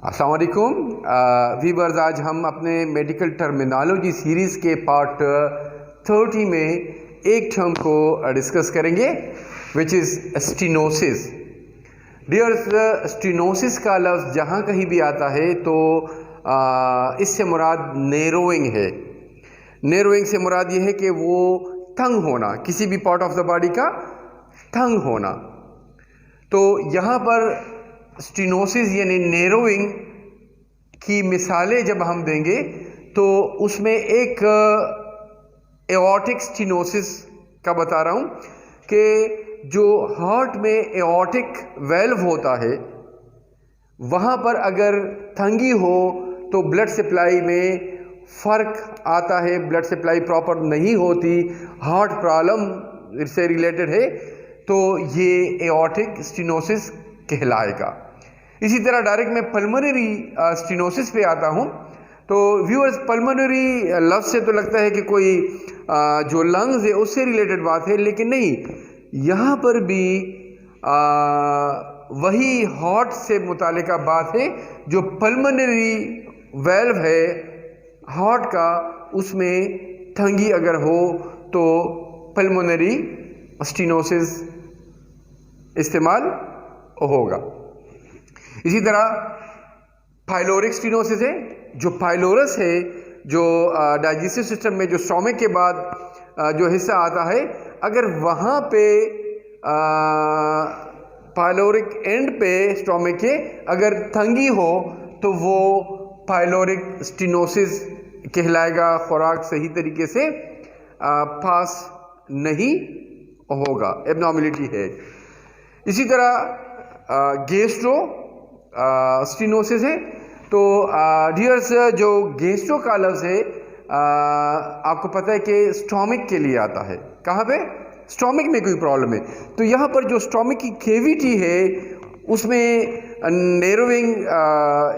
अस्सलाम वालेकुम वीवर्स, आज हम अपने मेडिकल टर्मिनोलॉजी सीरीज़ के पार्ट 30 में एक टर्म को डिस्कस करेंगे which is stenosis. Dears, stenosis का लफ्ज़ जहाँ कहीं भी आता है तो इससे मुराद नैरोइंग है। नैरोइंग से मुराद ये है कि वो तंग होना, किसी भी पार्ट ऑफ द बॉडी का तंग होना। तो यहाँ पर स्टेनोसिस यानी नैरोइंग की मिसालें जब हम देंगे तो उसमें एक एओर्टिक स्टेनोसिस का बता रहा हूँ कि जो हार्ट में एओर्टिक वेल्व होता है वहाँ पर अगर तंगी हो तो ब्लड सप्लाई में फ़र्क आता है, ब्लड सप्लाई प्रॉपर नहीं होती, हार्ट प्रॉब्लम से रिलेटेड है, तो ये एओर्टिक स्टेनोसिस कहलाएगा। इसी तरह डायरेक्ट मैं पल्मोनरी स्टेनोसिस पे आता हूँ। तो व्यूअर्स, पल्मोनरी लफ्ज़ से तो लगता है कि कोई जो लंग्स है उससे रिलेटेड बात है, लेकिन नहीं, यहाँ पर भी वही हार्ट से मुतालिका बात है। जो पल्मोनरी वेल्व है हार्ट का, उसमें तंगी अगर हो तो पल्मोनरी स्टेनोसिस इस्तेमाल होगा। इसी तरह पाइलोरिक स्टेनोसिस है। जो पाइलोरस है, जो डाइजेस्टिव सिस्टम में जो स्टोमक के बाद जो हिस्सा आता है, अगर वहाँ पे पाइलोरिक एंड पे स्टोमक के अगर तंगी हो तो वो पाइलोरिक स्टेनोसिस कहलाएगा। खुराक सही तरीके से पास नहीं होगा, एब्नॉर्मलिटी है। इसी तरह गैस्ट्रो स्टेनोसिस है। तो डियर्स, जो गैस्ट्रो का लफ्ज़ है आपको पता है कि स्टोमक के लिए आता है। कहाँ पे? स्टोमक में कोई प्रॉब्लम है तो यहाँ पर जो स्टोमक की कैविटी है उसमें नैरोइंग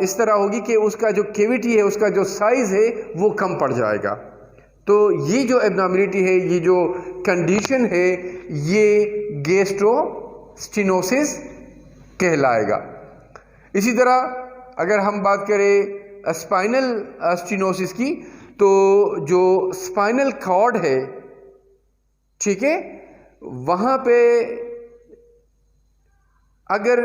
इस तरह होगी कि उसका जो कैविटी है, उसका जो साइज़ है वो कम पड़ जाएगा। तो ये जो एब्नॉर्मलिटी है, ये जो कंडीशन है, ये गैस्ट्रो स्टेनोसिस कहलाएगा। इसी तरह अगर हम बात करें स्पाइनल स्टेनोसिस की, तो जो स्पाइनल कॉर्ड है, ठीक है, वहाँ पे अगर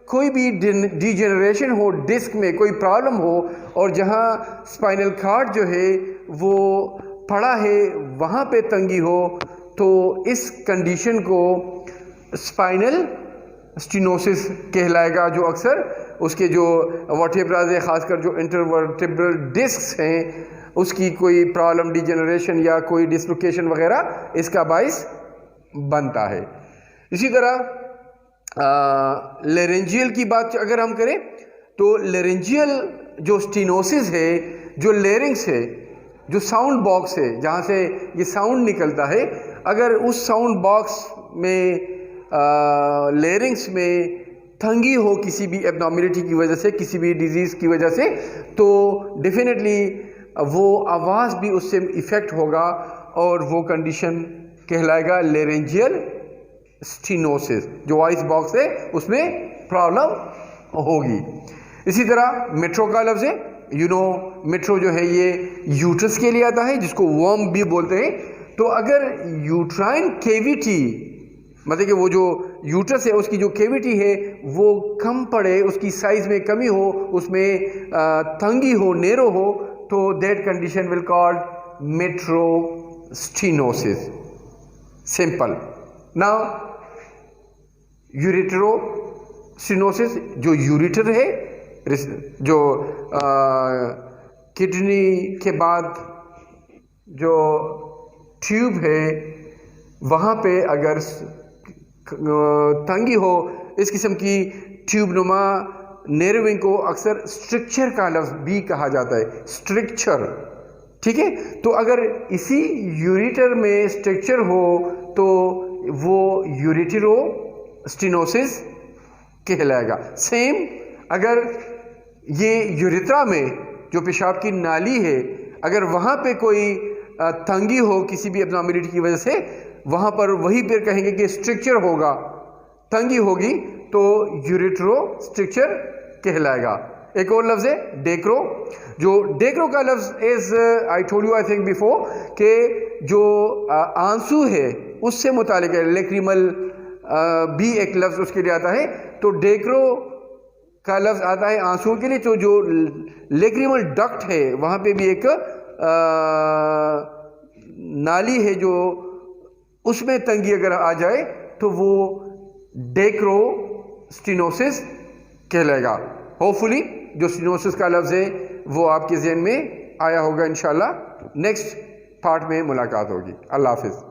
कोई भी डिजेनरेशन हो, डिस्क में कोई प्रॉब्लम हो, और जहाँ स्पाइनल कॉर्ड जो है वो पड़ा है वहाँ पे तंगी हो, तो इस कंडीशन को स्पाइनल स्टेनोसिस कहलाएगा। जो अक्सर उसके जो वर्टेब्राज है, ख़ासकर जो इंटरवर्टेब्रल डिस्क्स हैं, उसकी कोई प्रॉब्लम, डिजेनरेशन या कोई डिस्लोकेशन वगैरह इसका बाइस बनता है। इसी तरह लेरेंजियल की बात अगर हम करें तो लेरेंजियल जो स्टेनोसिस है, जो लेरिंग्स है, जो साउंड बॉक्स है जहाँ से ये साउंड निकलता है, अगर उस साउंड बॉक्स में लेरिंग्स में तंगी हो किसी भी एब्नॉर्मलिटी की वजह से, किसी भी डिजीज़ की वजह से, तो डेफिनेटली वो आवाज़ भी उससे इफ़ेक्ट होगा और वो कंडीशन कहलाएगा लेरेंजियल स्टेनोसिस। जो वॉइस बॉक्स है उसमें प्रॉब्लम होगी। इसी तरह मेट्रो का लफ्ज़ है। मेट्रो जो है ये यूट्रस के लिए आता है, जिसको वर्म भी बोलते हैं। तो अगर यूट्राइन कैविटी, मतलब कि वो जो यूट्रस है उसकी जो कैविटी है वो कम पड़े, उसकी साइज़ में कमी हो, उसमें तंगी हो, नैरो हो, तो that condition will called metro stenosis. Simple. Now urethro stenosis, जो यूरेटर है, जो किडनी के बाद जो ट्यूब है वहाँ पे अगर तंगी हो, इस किस्म की ट्यूब नुमा नैरोइंग को अक्सर स्ट्रक्चर का लफ्ज़ भी कहा जाता है। स्ट्रक्चर, ठीक है। तो अगर इसी यूरेटर में स्ट्रक्चर हो तो वो यूरेटेरो स्टेनोसिस कहलाएगा। सेम अगर ये यूरेथ्रा में जो पेशाब की नाली है, अगर वहाँ पे कोई तंगी हो किसी भी एब्नॉर्मलिटी की वजह से, वहाँ पर वही फिर कहेंगे कि स्ट्रक्चर होगा, तंगी होगी तो यूरेट्रो स्ट्रक्चर कहलाएगा। एक और लफ्ज़ है डेक्रो। जो डेक्रो का लफ्ज़ is I told you I think before कि जो आंसू है उससे मुतालिक है। लेक्रिमल भी एक लफ्ज़ उसके लिए आता है, तो डेक्रो का लफ्ज़ आता है आंसू के लिए। तो जो लेक्रिमल डक्ट है वहाँ पे भी एक नाली है, जो उसमें तंगी अगर आ जाए तो वो डेक्रोस्टिनोसिस कहलाएगा। होपफुली जो स्टिनोसिस का लफ्ज़ है वो आपके ज़हन में आया होगा। इंशाल्लाह नेक्स्ट पार्ट में मुलाकात होगी। अल्लाह हाफिज़।